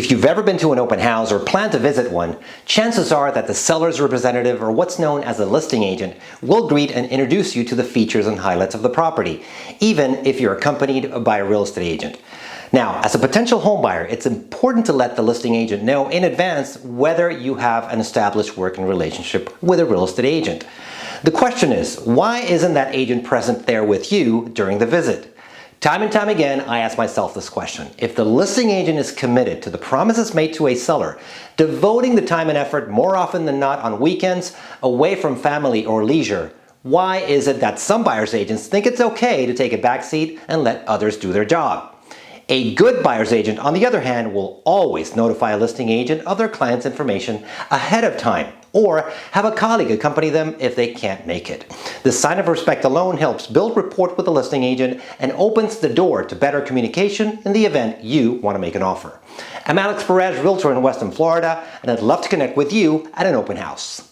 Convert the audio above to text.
If you've ever been to an open house or plan to visit one, chances are that the seller's representative, or what's known as a listing agent, will greet and introduce you to the features and highlights of the property, even if you're accompanied by a real estate agent. Now, as a potential home buyer, it's important to let the listing agent know in advance whether you have an established working relationship with a real estate agent. The question is, why isn't that agent present there with you during the visit? Time and time again, I ask myself this question. If the listing agent is committed to the promises made to a seller, devoting the time and effort more often than not on weekends, away from family or leisure, why is it that some buyer's agents think it's okay to take a backseat and let others do their job? A good buyer's agent, on the other hand, will always notify a listing agent of their client's information ahead of time, or have a colleague accompany them if they can't make it. This sign of respect alone helps build rapport with the listing agent and opens the door to better communication in the event you want to make an offer. I'm Alex Perez, realtor in Weston, Florida, and I'd love to connect with you at an open house.